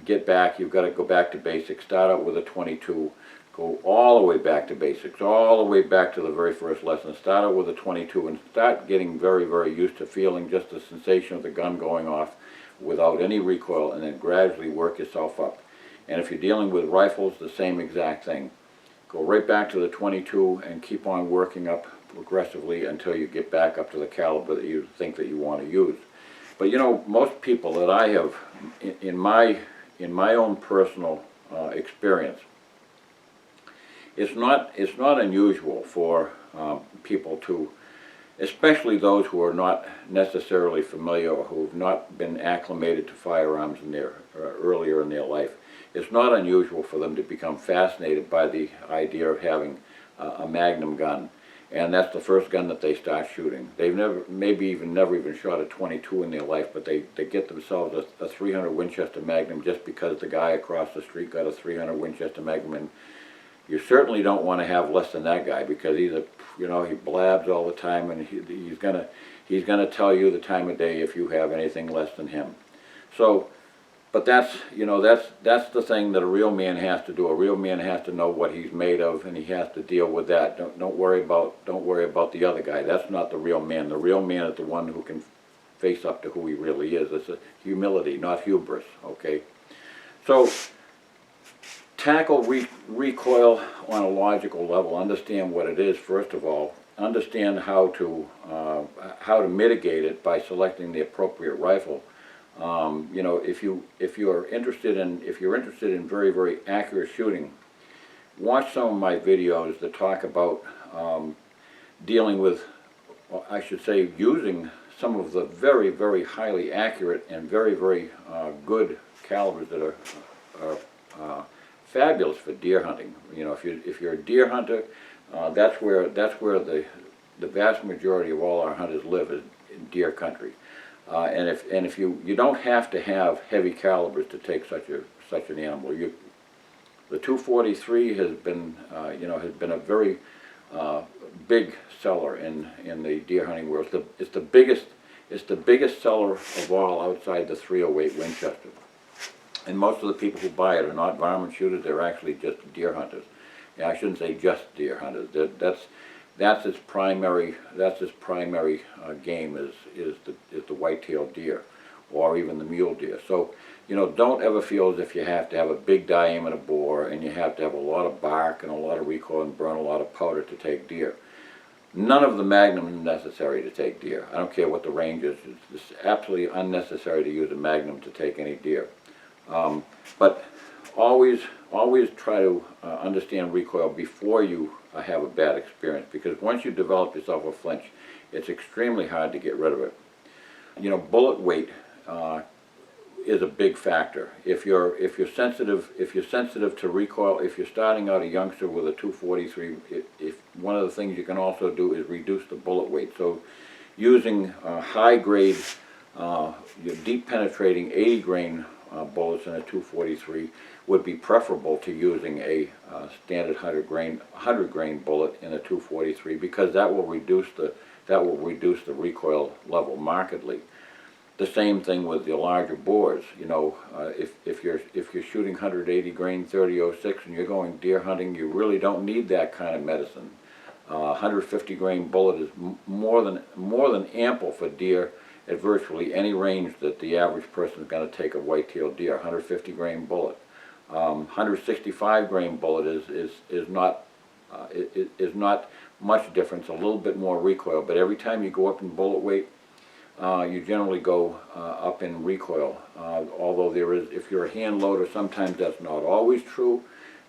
get back. You've got to go back to basics. Start out with a 22. Go all the way back to basics, all the way back to the very first lesson. Start out with a 22 and start getting very used to feeling just the sensation of the gun going off without any recoil, and then gradually work yourself up. And if you're dealing with rifles, the same exact thing. Go right back to the 22 and keep on working up progressively until you get back up to the caliber that you think that you want to use. But you know, most people that I have, in my own personal experience, it's not unusual for people to, especially those who are not necessarily familiar or who have not been acclimated to firearms in their earlier in their life. It's not unusual for them to become fascinated by the idea of having a Magnum gun, and that's the first gun that they start shooting. They've never even shot a 22 in their life, but they get themselves a 300 Winchester Magnum just because the guy across the street got a 300 Winchester Magnum. And you certainly don't want to have less than that guy, because he blabs all the time, and he's gonna tell you the time of day if you have anything less than him. So, but that's the thing that a real man has to do. A real man has to know what he's made of, and he has to deal with that. Don't worry about the other guy. That's not the real man. The real man is the one who can face up to who he really is. It's a humility, not hubris. Okay, so. Tackle recoil on a logical level. Understand what it is first of all. Understand how to mitigate it by selecting the appropriate rifle. You know, if you're interested in very accurate shooting, watch some of my videos that talk about dealing with, I should say, using some of the very highly accurate and very good calibers that are fabulous for deer hunting. You know, if you're a deer hunter, that's where the vast majority of all our hunters live, is in deer country. And if you don't have to have heavy calibers to take such an animal. The 243 has been a very big seller in the deer hunting world. It's the biggest seller of all outside the 308 Winchester. And most of the people who buy it are not varmint shooters. They're actually just deer hunters. Yeah, I shouldn't say just deer hunters. That's its primary game is the white-tailed deer, or even the mule deer. So, you know, don't ever feel as if you have to have a big diameter bore and you have to have a lot of bark and a lot of recoil and burn a lot of powder to take deer. None of the Magnum is necessary to take deer. I don't care what the range is. It's absolutely unnecessary to use a Magnum to take any deer. But always try to understand recoil before you have a bad experience, because once you develop yourself a flinch, it's extremely hard to get rid of it. You know, bullet weight is a big factor. If you're sensitive to recoil, if you're starting out a youngster with a 243, if one of the things you can also do is reduce the bullet weight. So using high grade, deep penetrating 80 grain bullets in a 243 would be preferable to using a standard 100 grain bullet in a 243, because that will reduce the recoil level markedly. The same thing with the larger bores. You know, if you're shooting 180 grain 30-06 and you're going deer hunting, you really don't need that kind of medicine. 150 grain bullet is more than ample for deer at virtually any range that the average person is going to take a white-tailed deer. 150 grain bullet. 165 grain bullet is not much difference. A little bit more recoil, but every time you go up in bullet weight, you generally go up in recoil. Although there is, if you're a hand loader, sometimes that's not always true,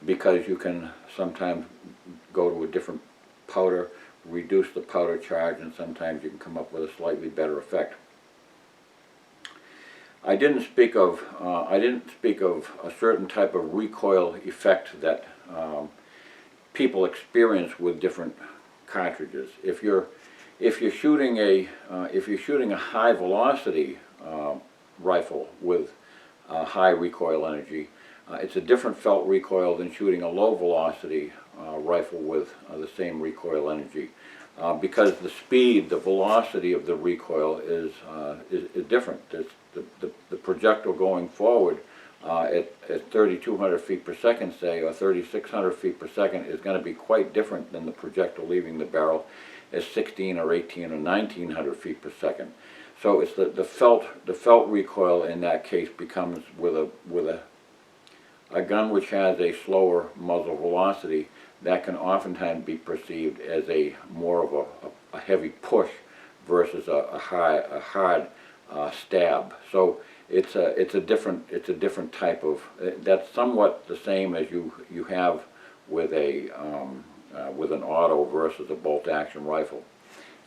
because you can sometimes go to a different powder, reduce the powder charge, and sometimes you can come up with a slightly better effect. I didn't speak of a certain type of recoil effect that people experience with different cartridges. If you're shooting a high velocity rifle with high recoil energy, it's a different felt recoil than shooting a low velocity rifle with the same recoil energy, because the speed, the velocity of the recoil is different. The projectile going forward at 3,200 feet per second, say, or 3,600 feet per second, is going to be quite different than the projectile leaving the barrel at 16 or 18 or 1,900 feet per second. So it's the felt recoil in that case becomes with a gun which has a slower muzzle velocity, that can oftentimes be perceived as a more of a heavy push versus a hard stab. So it's a different type of, that's somewhat the same as you have with an auto versus a bolt action rifle.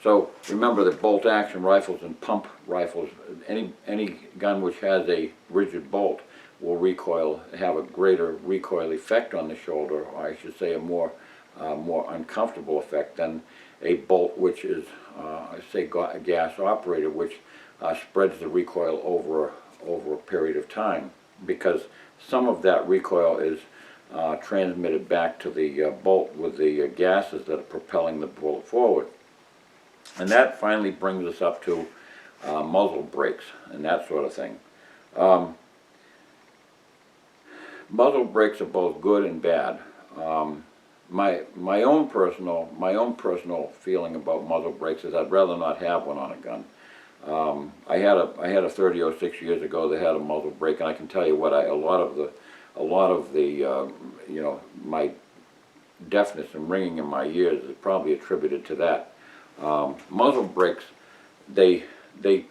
So remember that bolt action rifles and pump rifles, any gun which has a rigid bolt will have a greater recoil effect on the shoulder, or I should say a more uncomfortable effect than a bolt which is, say, gas operated, which spreads the recoil over a period of time, because some of that recoil is transmitted back to the bolt with the gases that are propelling the bullet forward. And that finally brings us up to muzzle brakes and that sort of thing. Muzzle brakes are both good and bad. My own personal feeling about muzzle brakes is I'd rather not have one on a gun. I had a 30-06 years ago that had a muzzle brake, and I can tell you what, a lot of the you know, my deafness and ringing in my ears is probably attributed to that. Muzzle brakes, they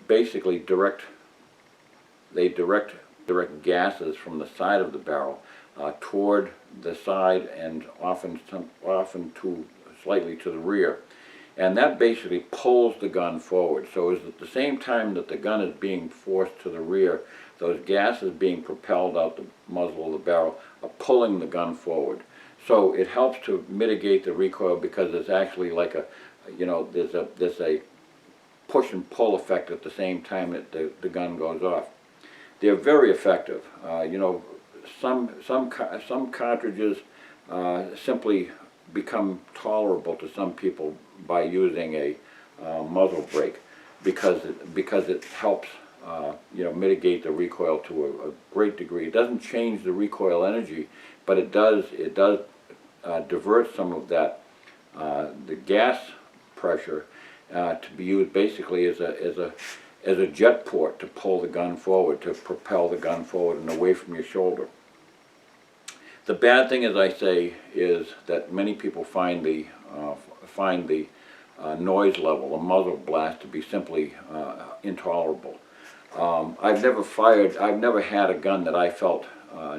basically direct gases from the side of the barrel toward the side, and often slightly to the rear, and that basically pulls the gun forward. So is at the same time that the gun is being forced to the rear, those gases being propelled out the muzzle of the barrel are pulling the gun forward. So it helps to mitigate the recoil, because it's actually like a, you know, there's a push and pull effect at the same time that the gun goes off. They're very effective. You know, some cartridges simply become tolerable to some people by using a muzzle brake, because it helps you know, mitigate the recoil to a great degree. It doesn't change the recoil energy, but it does divert some of that the gas pressure to be used basically as a jet port to pull the gun forward, to propel the gun forward and away from your shoulder. The bad thing, as I say, is that many people find the noise level, a muzzle blast, to be simply intolerable. I've never had a gun that I felt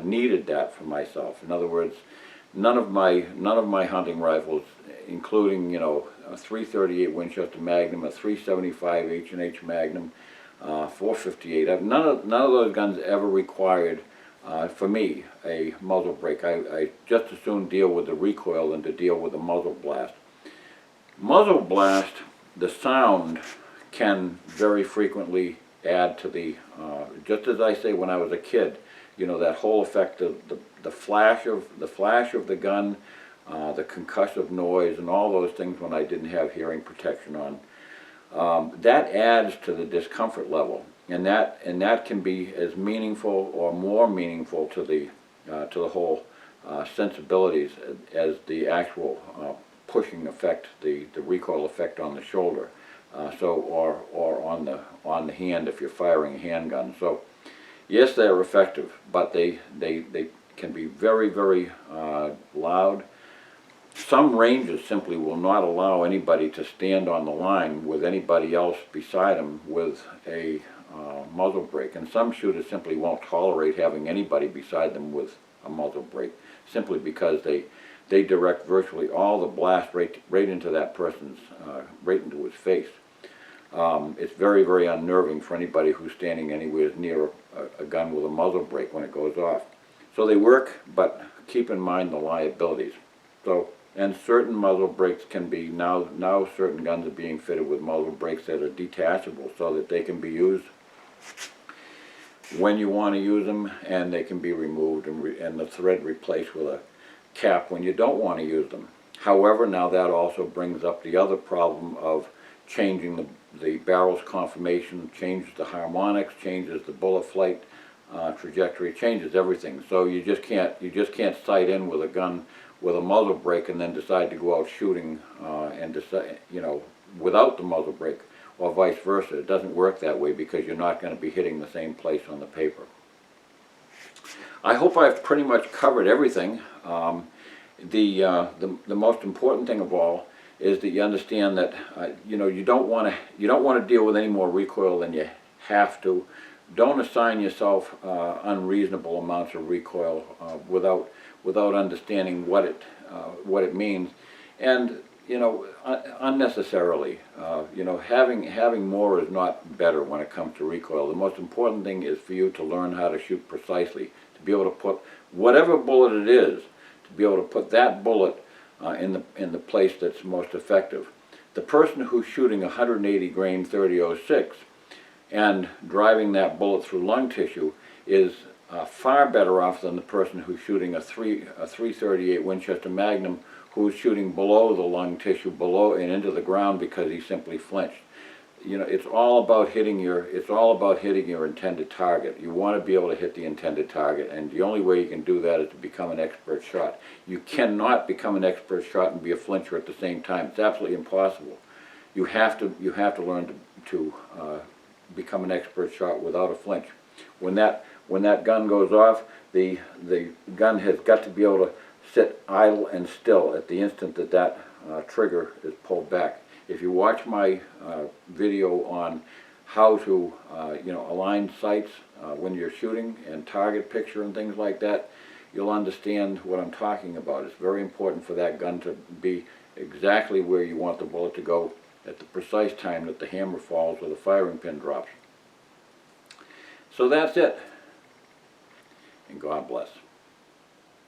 needed that for myself. In other words, none of my hunting rifles, including, you know, a .338 Winchester Magnum, a .375 H&H Magnum, .458, none of those guns ever required, for me, a muzzle brake. I just as soon deal with the recoil than to deal with a muzzle blast. Muzzle blast, the sound can very frequently add to the, just as I say when I was a kid, you know, that whole effect of the flash of the gun, the concussive noise, and all those things when I didn't have hearing protection on. That adds to the discomfort level, and that can be as meaningful or more meaningful to the whole sensibilities as the actual pushing effect, the recoil effect on the shoulder, or on the hand if you're firing a handgun. So yes, they're effective, but they can be very, very loud. Some ranges simply will not allow anybody to stand on the line with anybody else beside them with a muzzle brake, and some shooters simply won't tolerate having anybody beside them with a muzzle brake, simply because they direct virtually all the blast right into that person's, right into his face. It's very, very unnerving for anybody who's standing anywhere near a gun with a muzzle brake when it goes off. So they work, but keep in mind the liabilities. So, and certain muzzle brakes can be, now certain guns are being fitted with muzzle brakes that are detachable so that they can be used when you want to use them, and they can be removed and the thread replaced with a cap when you don't want to use them. However, now that also brings up the other problem of changing the barrel's conformation, changes the harmonics, changes the bullet flight trajectory, changes everything. So you just can't sight in with a gun with a muzzle brake and then decide to go out shooting and decide, you know, without the muzzle brake, or vice versa. It doesn't work that way because you're not going to be hitting the same place on the paper. I hope I've pretty much covered everything. The most important thing of all is that you understand that you know, you don't want to deal with any more recoil than you have to. Don't assign yourself unreasonable amounts of recoil without understanding what it means, and you know, unnecessarily. You know, having more is not better when it comes to recoil. The most important thing is for you to learn how to shoot precisely, to be able to put whatever bullet it is, to be able to put that bullet in the place that's most effective. The person who's shooting 180 grain .30-06 and driving that bullet through lung tissue is far better off than the person who's shooting a .338 Winchester Magnum, who's shooting below the lung tissue, below and into the ground because he simply flinched. You know, it's all about hitting your intended target. You want to be able to hit the intended target, and the only way you can do that is to become an expert shot. You cannot become an expert shot and be a flincher at the same time. It's absolutely impossible. You have to learn to become an expert shot without a flinch. When that gun goes off, the gun has got to be able to sit idle and still at the instant that trigger is pulled back. If you watch my video on how to you know, align sights when you're shooting, and target picture and things like that, you'll understand what I'm talking about. It's very important for that gun to be exactly where you want the bullet to go at the precise time that the hammer falls or the firing pin drops. So that's it, and God bless.